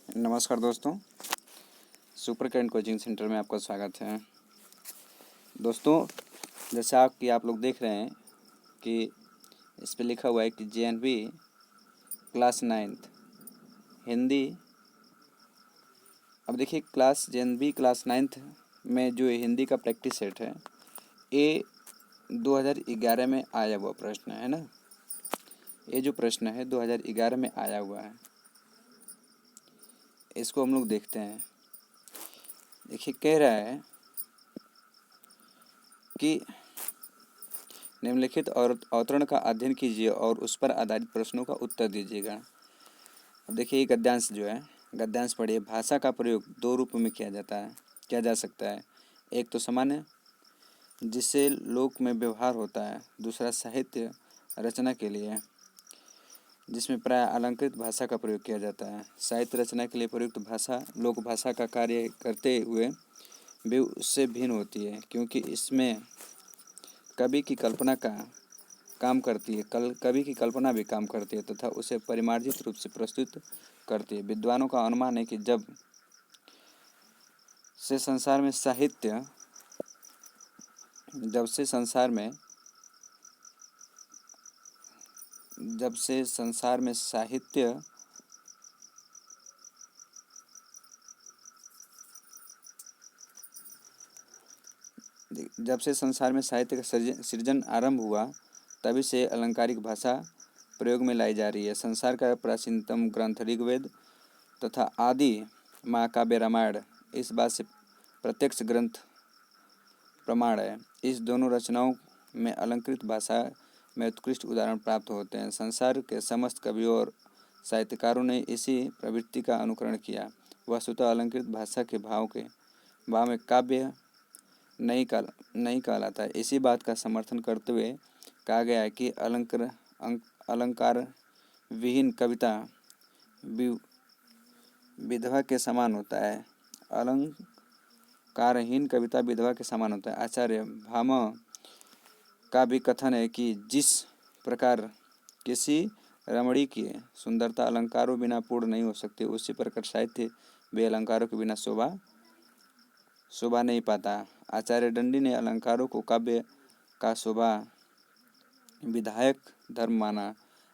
नमस्कार दोस्तों, super cantt coaching centre में आपका स्वागत है। दोस्तों, जैसा कि आप लोग देख रहे हैं कि इस पे लिखा हुआ है कि JNV क्लास 9th हिंदी। अब देखिए, JNV क्लास 9th में जो हिंदी का प्रैक्टिस सेट है, ये 2011 में आया हुआ प्रश्न है ना। ये जो प्रश्न है 2011 में आया हुआ है, इसको हम लोग देखते हैं। देखिए, कह रहा है कि निम्नलिखित और अवतरण का अध्ययन कीजिए और उस पर आधारित प्रश्नों का उत्तर दीजिएगा। अब देखिए, ये गद्यांश जो है, गद्यांश पढ़िए। भाषा का प्रयोग दो रूप में किया जा सकता है। एक तो सामान्य, जिससे लोक में व्यवहार होता है। दूसरा साहित्य रचना के लिए, जिसमें प्राय अलंकृत भाषा का प्रयोग किया जाता है। साहित्य रचना के लिए प्रयुक्त भाषा लोक भाषा का कार्य करते हुए भी उससे भिन्न होती है, क्योंकि इसमें कवि की कल्पना भी काम करती है तथा उसे परिमार्जित रूप से प्रस्तुत करती है। विद्वानों का अनुमान है कि जब से संसार में साहित्य का सृजन आरंभ हुआ, तभी से अलंकारिक भाषा प्रयोग में लाई जा रही है। संसार का प्राचीनतम ग्रंथ ऋग्वेद तथा आदि महाकाव्य रामायण इस बात से प्रत्यक्ष ग्रंथ प्रमाण है। इस दोनों रचनाओं में अलंकृत भाषा में उत्कृष्ट उदाहरण प्राप्त होते हैं। संसार के समस्त कवियों और साहित्यकारों ने इसी प्रवृत्ति का अनुकरण किया। वस्तुतः अलंकृत भाषा के भाव में काव्य नहीं कहलाता है। इसी बात का समर्थन करते हुए कहा गया है कि अलंकार विहीन कविता विधवा के समान होता है। अलंकारहीन कविता विधवा के समान होता है। आचार्य भामह का भी कथन है कि जिस प्रकार किसी रमणी की सुंदरता अलंकारों बिना पूर्ण नहीं हो सकती, उसी प्रकार साहित्य भी अलंकारों के बिना शोभा नहीं पाता। आचार्य दंडी ने अलंकारों को काव्य का शोभा विधायक धर्म माना।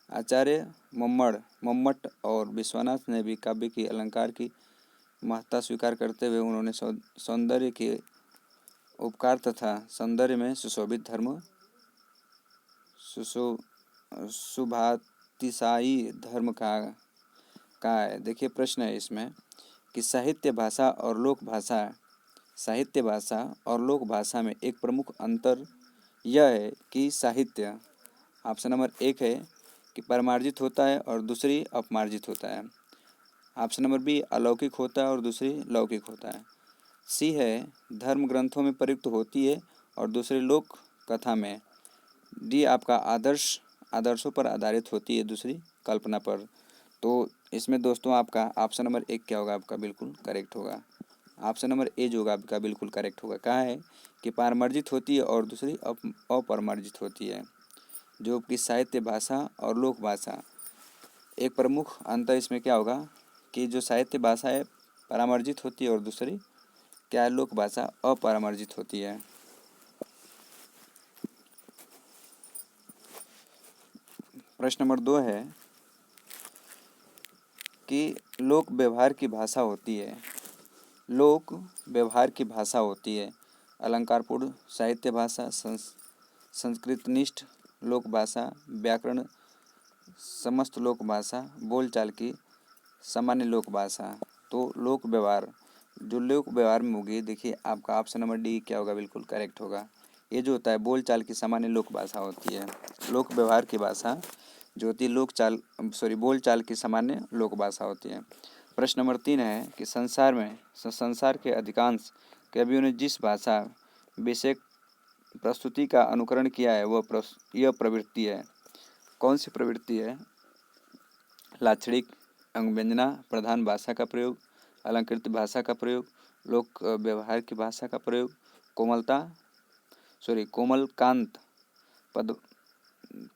आचार्य मम्मट और विश्वनाथ ने भी काव्य की अलंकार की महत्ता स्वीकार करते हुए उन्होंने सौंदर्य के उपकार तथा सौंदर्य में सुशोभित धर्म सुभातिशायी धर्म का है। देखिए, प्रश्न है इसमें कि साहित्य भाषा और लोक भाषा में एक प्रमुख अंतर यह है कि साहित्य, ऑप्शन नंबर 1 है कि परमार्जित होता है और दूसरी अपमार्जित होता है। ऑप्शन नंबर बी अलौकिक होता है और दूसरी लौकिक होता है। सी है धर्म ग्रंथों में प्रयुक्त होती है और दूसरी लोक कथा में। डी आपका आदर्शों पर आधारित होती है, दूसरी कल्पना पर। तो इसमें दोस्तों आपका ऑप्शन नंबर 1 क्या होगा? आपका बिल्कुल करेक्ट होगा। ऑप्शन नंबर ए जो होगा आपका बिल्कुल करेक्ट होगा। कहा है कि पारमर्जित होती है और दूसरी अपरमर्जित होती है। जो कि साहित्य भाषा और लोक भाषा, एक प्रमुख अंतर इसमें क्या होगा कि जो साहित्य भाषा है परामर्जित होती है और दूसरी क्या है, लोक भाषा अपरामर्जित होती है। प्रश्न नंबर 2 है कि लोक व्यवहार की भाषा होती है। अलंकारपूर्ण साहित्य भाषा, संस्कृतनिष्ठ लोक भाषा, व्याकरण समस्त लोक भाषा, बोलचाल की सामान्य लोक भाषा। तो लोक व्यवहार में होगी, देखिए आपका ऑप्शन नंबर डी क्या होगा? बिल्कुल करेक्ट होगा। ये जो होता है बोलचाल की सामान्य लोक भाषा होती है। लोक व्यवहार की भाषा जो होती है बोलचाल की सामान्य लोक भाषा होती है। प्रश्न नंबर 3 है कि संसार के अधिकांश कवियों ने जिस भाषा विषय प्रस्तुति का अनुकरण किया है यह प्रवृत्ति है। कौन सी प्रवृत्ति है? लाक्षणिक अंगव्यंजना प्रधान भाषा का प्रयोग, अलंकृत भाषा का प्रयोग, लोक व्यवहार की भाषा का प्रयोग, कोमलकांत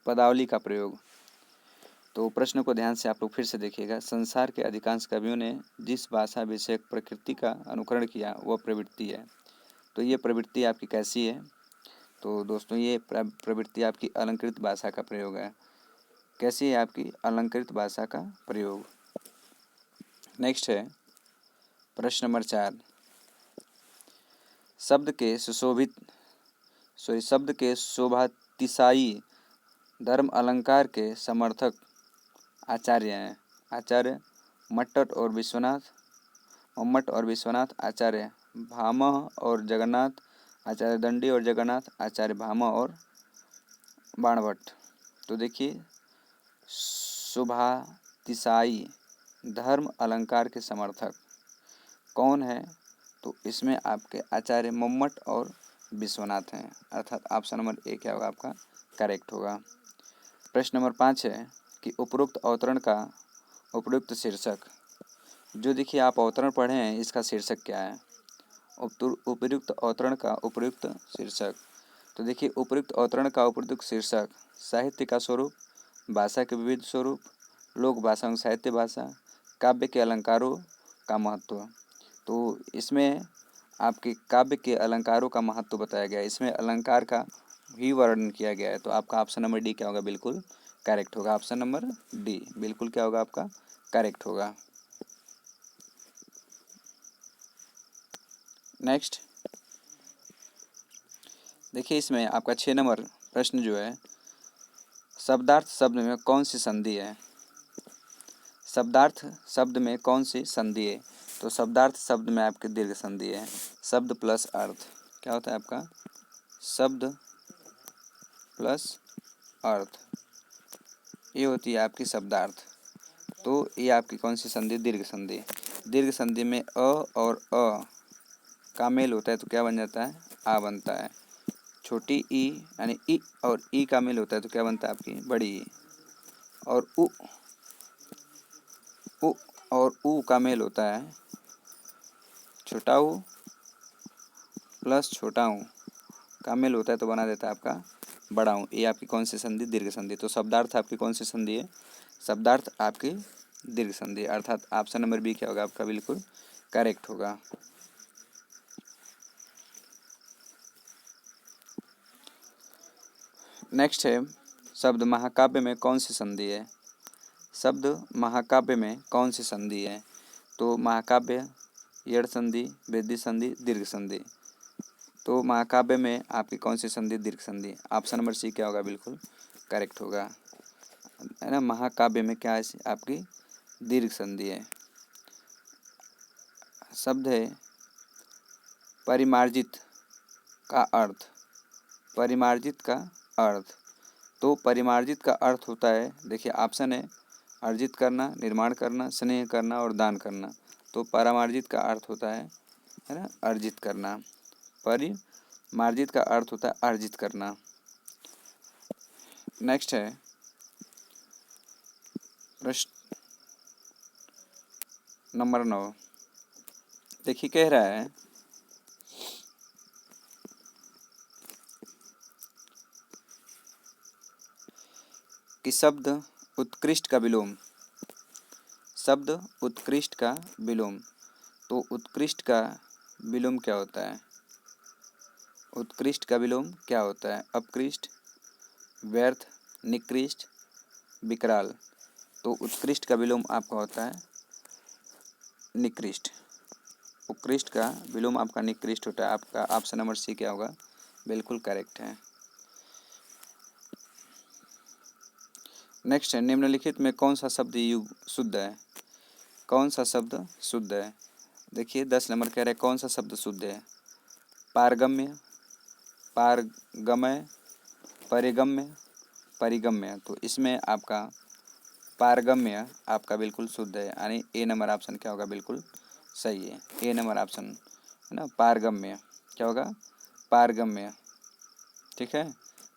पदावली का प्रयोग। तो प्रश्न को ध्यान से आप लोग फिर से देखिएगा। संसार के अधिकांश कवियों ने जिस भाषा विषयक प्रकृति का अनुकरण किया वह प्रवृत्ति है। तो ये प्रवृत्ति आपकी कैसी है? तो दोस्तों ये प्रवृत्ति आपकी अलंकृत भाषा का प्रयोग है। कैसी है आपकी अलंकृत भाषा का प्रयोग? नेक्स्ट है प्रश्न नंबर 4। शब्द के शोभातिशायी धर्म अलंकार के समर्थक आचार्य हैं। आचार्य मट्ट और विश्वनाथ, आचार्य भामह और जगन्नाथ, आचार्य दंडी और जगन्नाथ, आचार्य भामह और बाणभट्ट। तो देखिए शोभातिशायी धर्म अलंकार के समर्थक कौन है? तो इसमें आपके आचार्य मम्मट और विश्वनाथ हैं, अर्थात ऑप्शन नंबर ए क्या होगा आपका करेक्ट होगा। प्रश्न नंबर 5 है कि उपरोक्त अवतरण का उपयुक्त शीर्षक। जो देखिए आप अवतरण पढ़े हैं इसका शीर्षक क्या है? उपयुक्त अवतरण का उपयुक्त शीर्षक। तो देखिए उपयुक्त अवतरण का उपयुक्त शीर्षक साहित्य का स्वरूप, भाषा के विविध स्वरूप, लोक भाषा एवं साहित्य भाषा, काव्य के अलंकारों का महत्व। तो इसमें आपके काव्य के अलंकारों का महत्व बताया गया है। इसमें अलंकार का भी वर्णन किया गया है। तो आपका ऑप्शन नंबर डी क्या होगा? बिल्कुल करेक्ट होगा। ऑप्शन नंबर डी बिल्कुल क्या होगा आपका करेक्ट होगा। नेक्स्ट देखिए इसमें आपका 6 नंबर प्रश्न जो है, शब्दार्थ शब्द में कौन सी संधि है? शब्दार्थ शब्द में कौन सी संधि है? तो शब्दार्थ शब्द में आपके दीर्घ संधि है। शब्द प्लस अर्थ क्या होता है आपका? शब्द प्लस अर्थ, ये होती है आपकी शब्दार्थ। तो ये आपकी कौन सी संधि? दीर्घ संधि। दीर्घ संधि में अ और अ का मेल होता है तो क्या बन जाता है? आ बनता है। छोटी ई यानी ई और ई का मेल होता है तो क्या बनता है आपकी? बड़ी ई। और उ और उ का मेल होता है छोटा ऊ प्लस छोटा ऊ का मेल होता है तो बना देता है आपका बड़ा ऊ। ये आपकी कौन सी संधि? दीर्घ संधि। तो शब्दार्थ आपकी कौन सी संधि है? शब्दार्थ आपकी दीर्घ संधि, अर्थात ऑप्शन नंबर बी क्या होगा आपका? बिल्कुल करेक्ट होगा। नेक्स्ट है शब्द महाकाव्य में कौन सी संधि है? शब्द महाकाव्य में कौन सी संधि है? तो महाकाव्य यड़ संधि, वृद्धि संधि, दीर्घ संधि। तो महाकाव्य में आपकी कौन सी संधि? दीर्घ संधि। ऑप्शन नंबर सी क्या होगा? बिल्कुल करेक्ट होगा, है ना। महाकाव्य में क्या है? आपकी दीर्घ संधि है। शब्द है परिमार्जित का अर्थ। परिमार्जित का अर्थ, तो परिमार्जित का अर्थ होता है, देखिए ऑप्शन है अर्जित करना, निर्माण करना, स्नेह करना और दान करना। तो परामार्जित का अर्थ होता है ना अर्जित करना। परिमार्जित का अर्थ होता है अर्जित करना। नेक्स्ट है प्रश्न नंबर 9। देखिए कह रहा है कि शब्द उत्कृष्ट का विलोम। शब्द उत्कृष्ट का विलोम, तो उत्कृष्ट का विलोम क्या होता है? उत्कृष्ट का विलोम क्या होता है? अपकृष्ट, व्यर्थ, निकृष्ट, विकराल। तो उत्कृष्ट का विलोम आपका होता है निकृष्ट। उत्कृष्ट का विलोम आपका निकृष्ट होता है। आपका ऑप्शन नंबर सी क्या होगा? बिल्कुल करेक्ट है। नेक्स्ट है निम्नलिखित में कौन सा शब्द युग शुद्ध है? कौन सा शब्द शुद्ध है? देखिए 10 नंबर कह रहे हैं कौन सा शब्द शुद्ध है? पारगम्य, पारगमय, परिगम्य, परिगम्य। तो इसमें आपका पारगम्य आपका बिल्कुल शुद्ध है, यानी ए नंबर ऑप्शन क्या होगा? बिल्कुल सही है, ए नंबर ऑप्शन है ना। पारगम्य क्या होगा? पारगम्य, ठीक है,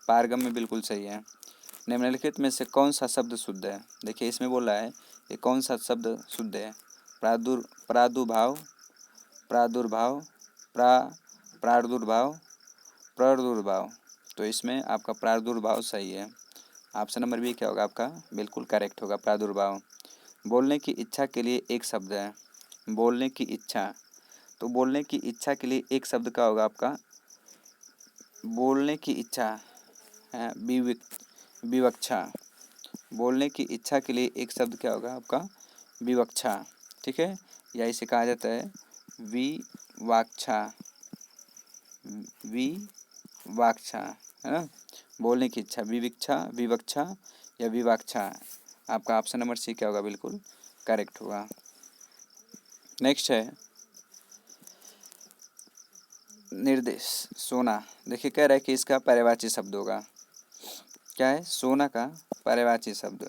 पारगम्य बिल्कुल सही है। निम्नलिखित में से कौन सा शब्द शुद्ध है? देखिए इसमें बोल रहा है कि कौन सा शब्द शुद्ध है? प्रादुर्भाव, प्रादुर्भाव, प्रादुर्भाव, प्रादुर्भाव। तो इसमें आपका प्रादुर्भाव सही है। ऑप्शन नंबर बी क्या होगा आपका, बिल्कुल करेक्ट होगा, प्रादुर्भाव। बोलने की इच्छा के लिए एक शब्द है, बोलने की इच्छा, तो बोलने की इच्छा के लिए एक शब्द का होगा आपका, बोलने की इच्छा है विवक्षा। बोलने की इच्छा के लिए एक शब्द क्या होगा आपका, विवक्षा, ठीक है, या इसे कहा जाता है विवाक्षा, विवाक्षा, है ना। बोलने की इच्छा, विविक्षा, विवक्षा या विवाक्षा, आपका ऑप्शन नंबर सी क्या होगा, बिल्कुल करेक्ट होगा। नेक्स्ट है निर्देश, सोना। देखिए कह रहा है कि इसका पर्यायवाची शब्द होगा, क्या है, सोना का पर्यायवाची शब्द,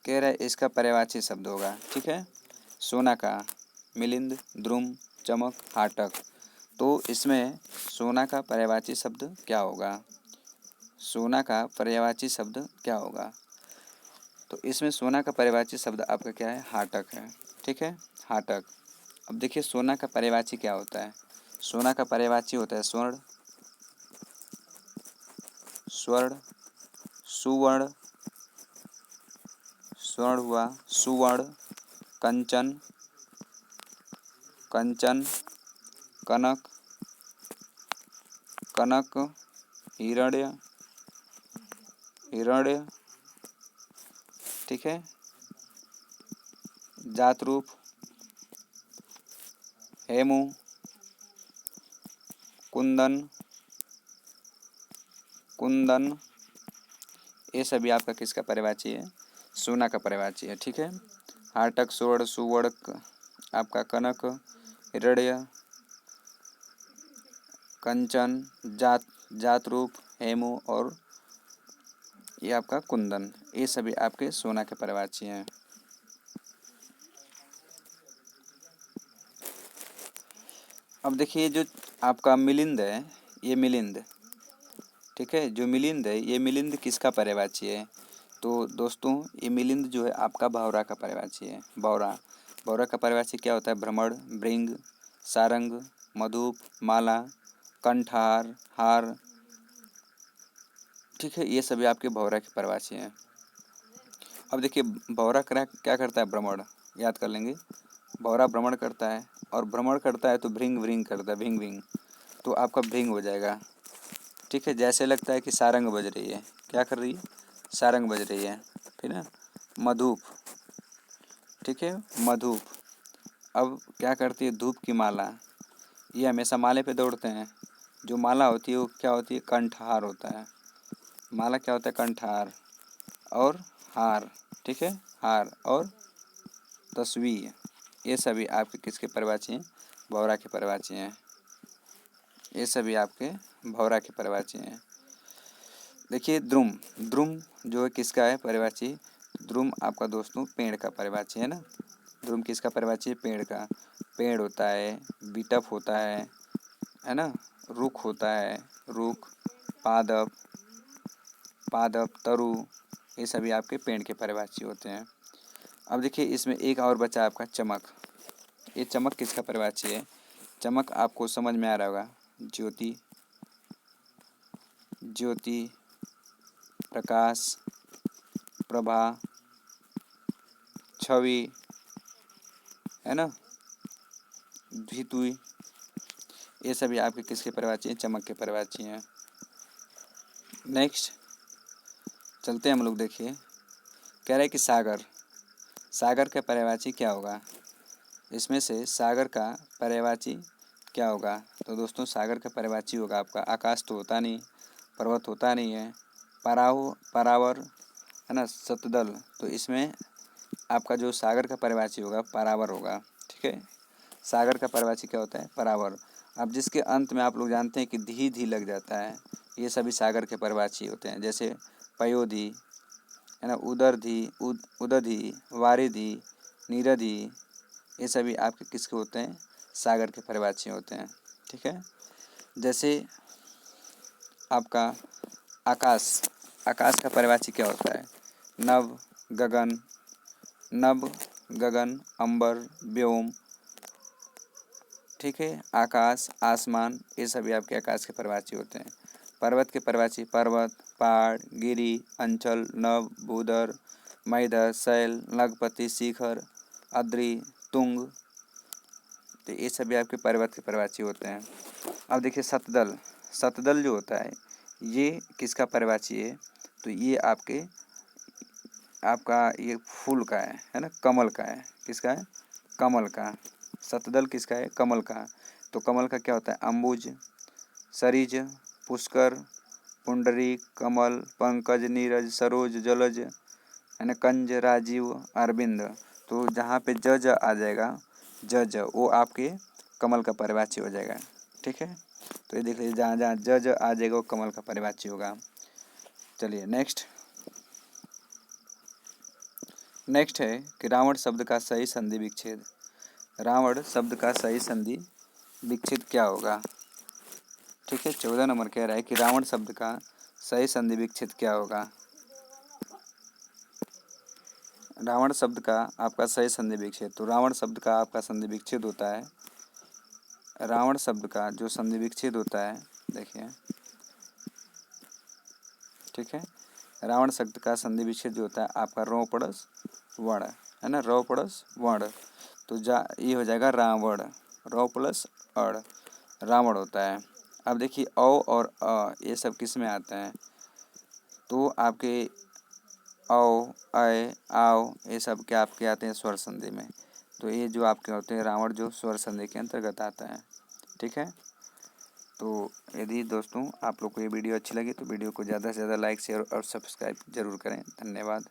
कह रहा है इसका पर्यायवाची शब्द होगा, ठीक है। सोना का मिलिंद, द्रुम, चमक, हाटक, तो इसमें सोना का पर्यायवाची शब्द क्या होगा, सोना का पर्यायवाची शब्द क्या होगा, तो इसमें सोना का पर्यायवाची शब्द आपका क्या है, हाटक है, ठीक है, हाटक। अब देखिए सोना का पर्यायवाची क्या होता है, सोना का पर्यायवाची होता है स्वर्ण, स्वर्ण, सुवर्ण, स्वर्ण हुआ, सुवर्ण, कंचन, कंचन, कनक, कनक, हिरण्य, हिरण्य, ठीक है, जातरूप, हेमू, कुंदन, कुंदन, ये सभी आपका किसका पर्यायवाची है, सोना का पर्यायवाची है, ठीक है। हाटक, स्वर्ण, सुवर्ण, आपका कनक, हिरण्य, कंचन, जातरूप, हेमू और ये आपका कुंदन, ये सभी आपके सोना के पर्यायवाची हैं। अब देखिए जो आपका मिलिंद है, ये मिलिंद, ठीक है, जो मिलिंद है ये मिलिंद किसका पर्यायवाची है, तो दोस्तों ये मिलिंद जो है आपका भौरा का पर्यायवाची है, भौरा। भौरा का पर्यायवाची क्या होता है, भ्रमर, भृंग, सारंग, मधुप, माला, कंठार, हार, ठीक है, ये सभी आपके भौरा के पर्यायवाची हैं। अब देखिए भौरा क्या करता है, भ्रमण, याद कर लेंगे, भौरा भ्रमण करता है और भ्रमण करता है तो भृंग भृंग करता है, भिंग भिंग, तो आपका भृंग हो जाएगा, ठीक है। जैसे लगता है कि सारंग बज रही है, क्या कर रही है, सारंग बज रही है, फिर ना मधुप, ठीक है, मधुप। अब क्या करती है, धूप की माला, ये हमेशा माले पे दौड़ते हैं, जो माला होती है वो क्या होती है, कंठहार होता है, माला क्या होता है, कंठहार, और हार, ठीक है, हार और तस्वीर, ये सभी आपके किसके पर्यायवाची हैं, भौरा के पर्यायवाची हैं, ये सभी आपके भौरा के पर्यायवाची हैं। देखिए द्रुम, द्रुम जो है किसका है पर्यायवाची, द्रुम आपका दोस्तों पेड़ का पर्यायवाची है ना, द्रुम किसका पर्यायवाची है, पेड़ का, पेड़ होता है, बिटप होता है ना, रुख होता है, रुख, पादप, पादप, तरु, ये सभी आपके पेड़ के पर्यायवाची होते हैं। अब देखिए इसमें एक और बचा आपका चमक, ये चमक किसका पर्यायवाची है, चमक आपको समझ में आ रहा होगा, ज्योति, ज्योति, प्रकाश, प्रभा, छवि, है ना, द्वितुई, ये सभी आपके किसके पर्यायवाची हैं, चमक के पर्यायवाची हैं। नेक्स्ट चलते हैं हम लोग, देखिए कह रहे हैं कि सागर, सागर का पर्यायवाची क्या होगा, इसमें से सागर का पर्यायवाची क्या होगा, तो दोस्तों सागर का पर्यायवाची होगा आपका, आकाश तो होता नहीं, पर्वत होता नहीं है, परावर, है ना, सतदल, तो इसमें आपका जो सागर का पर्यायवाची होगा परावर होगा, ठीक है। सागर का पर्यायवाची क्या होता है, परावर। अब जिसके अंत में आप लोग जानते हैं कि धी धी लग जाता है, ये सभी सागर के पर्यायवाची होते हैं, जैसे पयोधी, है ना, उदरधी, उदधी, वारिधी, नीरधी, ये सभी आपके किसके होते हैं, सागर के पर्यायवाची होते हैं, ठीक है। जैसे आपका आकाश, आकाश का पर्यायवाची क्या होता है, नभ, गगन, नभ, गगन, अंबर, व्योम, ठीक है। आकाश, आसमान, ये सभी आपके आकाश के परिभाषी होते हैं। पर्वत के परिभाषी पर्वत, पहाड़, गिरी, अंचल, नभ, भूधर, महीधर, शैल, लघुपति, शिखर, अद्रि, तुंग, तो ये सभी आपके पर्वत के परिभाषी होते हैं। अब देखिए सतदल, सतदल जो होता है ये किसका परिभाषी है, तो ये आपका ये फूल का है ना, कमल का है। किसका है? कमल का। सतदल किसका है? कमल का। तो कमल का क्या होता है? अंबुज, सरिज, पुष्कर, पुंडरीक, कमल, पंकज, नीरज, सरोज, जलज, है ना, कंज, राजीव, अरविंद। तो जहाँ पे ज ज आ जाएगा, ज ज वो आपके कमल का परिभाषी हो जाएगा। ठीक है, तो ये देख लीजिए जहाँ जहाँ ज ज आ जाएगा वो कमल का परिभाषी होगा। चलिए नेक्स्ट है कि रावण शब्द का सही संधि विच्छेद। रावण शब्द का सही संधि विच्छेद क्या होगा? ठीक है, 14 नंबर कह रहा है कि रावण शब्द का सही संधि विच्छेद क्या होगा। रावण शब्द का आपका सही संधि विच्छेद, तो रावण शब्द का आपका संधि विच्छेद होता है, रावण शब्द का जो संधि विच्छेद होता है, देखिए ठीक है, रावण शब्द का संधि विच्छेद जो होता है आपका रौ पड़स वण, है ना, रौ पड़स वण, तो ये हो जाएगा रावण, रौ प्लस अड़, रावण होता है। अब देखिए औ और अ ये सब किस में आते हैं, तो आपके औ, अय, आओ, ये सब क्या आपके आते हैं स्वर संधि में। तो ये जो आपके होते हैं रावण जो स्वर संधि के अंतर्गत आता है। ठीक है, तो यदि दोस्तों आप लोग को ये वीडियो अच्छी लगी तो वीडियो को ज़्यादा से ज़्यादा लाइक शेयर और सब्सक्राइब जरूर करें। धन्यवाद।